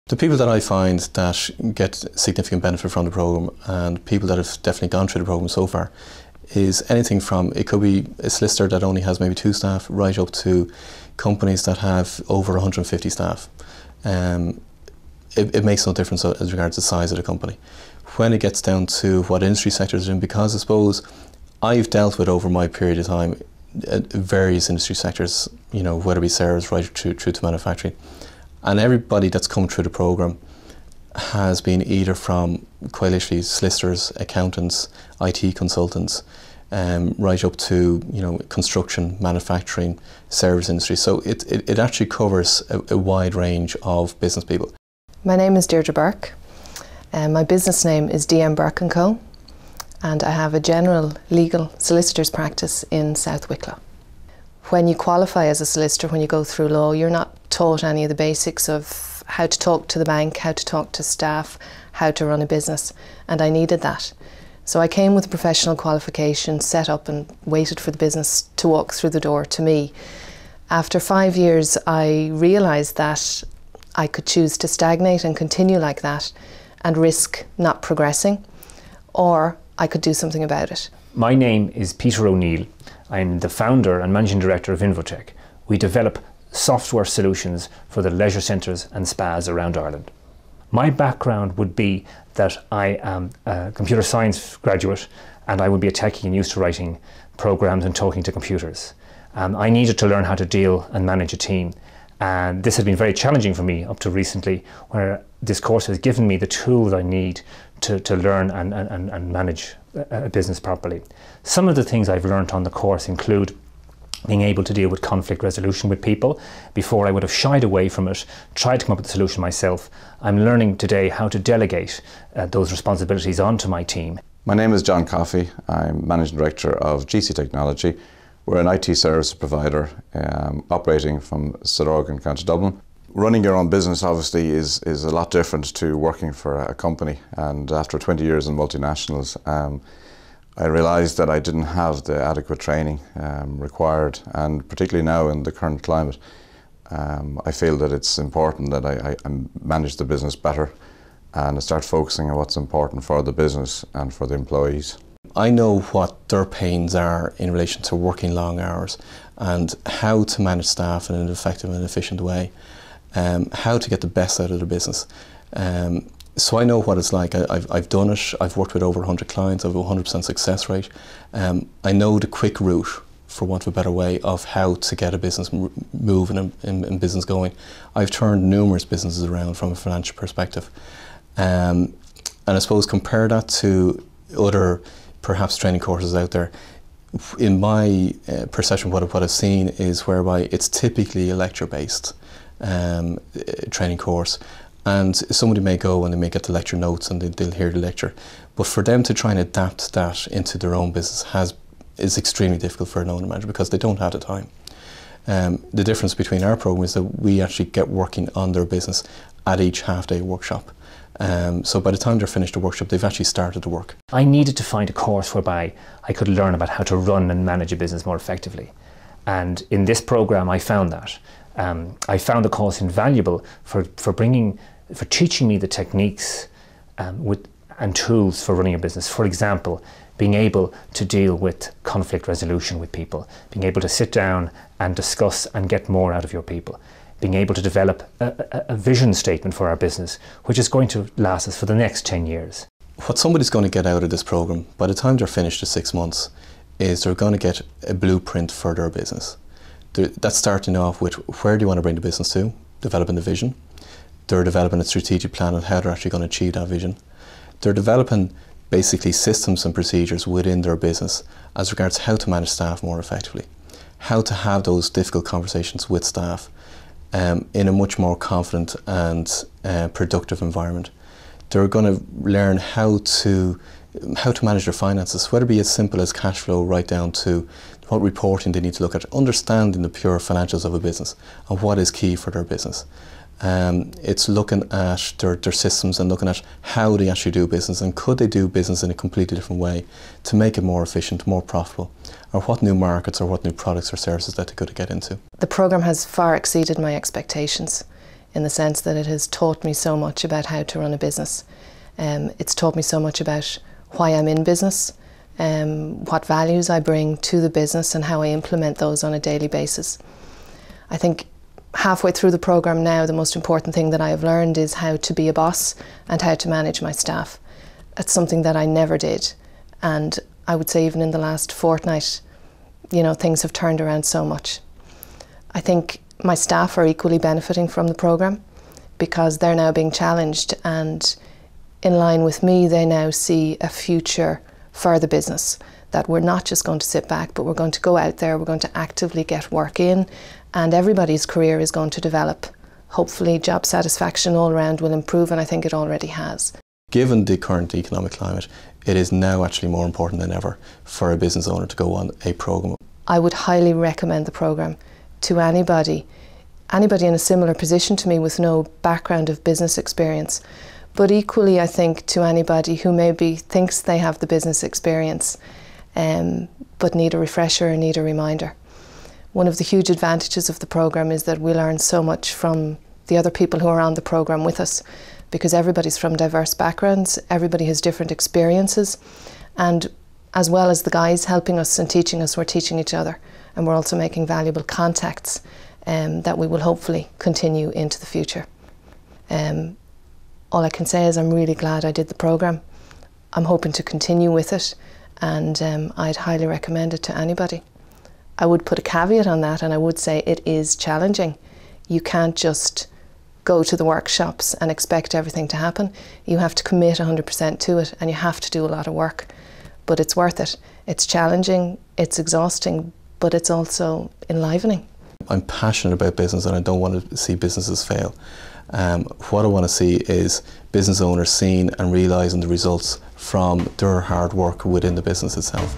The people that I find that get significant benefit from the programme, and people that have definitely gone through the programme so far, is anything from, it could be a solicitor that only has maybe 2 staff, right up to companies that have over 150 staff. It makes no difference as regards the size of the company. When it gets down to what industry sectors are in, because I suppose I've dealt with, over my period of time, various industry sectors, you know, whether it be service right through to manufacturing. And everybody that's come through the programme has been either from, quite literally, solicitors, accountants, IT consultants, right up to, you know, construction, manufacturing, service industry. So it actually covers a wide range of business people. My name is Deirdre Burke, and my business name is DM Burke & Co, and I have a general legal solicitor's practice in South Wicklow. When you qualify as a solicitor, when you go through law, you're not taught any of the basics of how to talk to the bank, how to talk to staff, how to run a business, and I needed that. So I came with a professional qualification, set up and waited for the business to walk through the door to me. After 5 years, I realised that I could choose to stagnate and continue like that and risk not progressing, or I could do something about it. My name is Peter O'Neill. I'm the founder and managing director of Invotech. We develop software solutions for the leisure centres and spas around Ireland. My background would be that I am a computer science graduate, and I would be a techie and used to writing programs and talking to computers. I needed to learn how to deal and manage a team, and this has been very challenging for me up to recently, where this course has given me the tools I need to learn and manage a business properly. Some of the things I've learned on the course include being able to deal with conflict resolution with people. Before, I would have shied away from it, tried to come up with a solution myself. I'm learning today how to delegate those responsibilities onto my team. My name is John Coffey. I'm Managing Director of GC Technology. We're an IT service provider operating from Sidorgan, County Dublin. Running your own business obviously is a lot different to working for a company, and after 20 years in multinationals, I realised that I didn't have the adequate training required, and particularly now in the current climate, I feel that it's important that I manage the business better and I start focusing on what's important for the business and for the employees. I know what their pains are in relation to working long hours and how to manage staff in an effective and efficient way, how to get the best out of their business. So I know what it's like. I've done it. I've worked with over 100 clients. I have a 100% success rate. I know the quick route, for want of a better way, of how to get a business moving and business going. I've turned numerous businesses around from a financial perspective. And I suppose compare that to other perhaps training courses out there. In my perception, what I've seen is whereby it's typically a lecture-based training course. And somebody may go and they may get the lecture notes and they'll hear the lecture. But for them to try and adapt that into their own business is extremely difficult for an owner manager because they don't have the time. The difference between our programme is that we actually get working on their business at each half-day workshop. So by the time they're finished the workshop, they've actually started the work. I needed to find a course whereby I could learn about how to run and manage a business more effectively. And in this programme, I found that. I found the course invaluable for teaching me the techniques and tools for running a business. For example, being able to deal with conflict resolution with people, being able to sit down and discuss and get more out of your people, being able to develop a vision statement for our business, which is going to last us for the next 10 years. What somebody's going to get out of this programme, by the time they're finished the 6 months, is they're going to get a blueprint for their business. That's starting off with where do you want to bring the business to, developing the vision. They're developing a strategic plan on how they're actually going to achieve that vision. They're developing basically systems and procedures within their business as regards how to manage staff more effectively, how to have those difficult conversations with staff in a much more confident and productive environment. They're going to learn how to manage their finances, whether it be as simple as cash flow right down to what reporting they need to look at, understanding the pure financials of a business and what is key for their business. It's looking at their systems and looking at how they actually do business, and could they do business in a completely different way to make it more efficient, more profitable, or what new markets or what new products or services that they could get into. The programme has far exceeded my expectations. in the sense that it has taught me so much about how to run a business. It's taught me so much about why I'm in business, what values I bring to the business and how I implement those on a daily basis. I think halfway through the programme now, the most important thing that I have learned is how to be a boss and how to manage my staff. That's something that I never did, and I would say even in the last fortnight, you know, things have turned around so much. I think my staff are equally benefiting from the programme because they're now being challenged, and in line with me, they now see a future for the business, that we're not just going to sit back, but we're going to go out there, we're going to actively get work in, and everybody's career is going to develop. Hopefully job satisfaction all around will improve, and I think it already has. Given the current economic climate, it is now actually more important than ever for a business owner to go on a programme. I would highly recommend the programme to anybody in a similar position to me with no background of business experience. But equally, I think, to anybody who maybe thinks they have the business experience but need a refresher or need a reminder. One of the huge advantages of the programme is that we learn so much from the other people who are on the programme with us, because everybody's from diverse backgrounds, everybody has different experiences, and as well as the guys helping us and teaching us, we're teaching each other, and we're also making valuable contacts that we will hopefully continue into the future. All I can say is I'm really glad I did the programme. I'm hoping to continue with it, and I'd highly recommend it to anybody. I would put a caveat on that, and I would say it is challenging. You can't just go to the workshops and expect everything to happen. You have to commit 100% to it, and you have to do a lot of work, but it's worth it. It's challenging, it's exhausting, but it's also enlivening. I'm passionate about business, and I don't want to see businesses fail. What I want to see is business owners seeing and realising the results from their hard work within the business itself.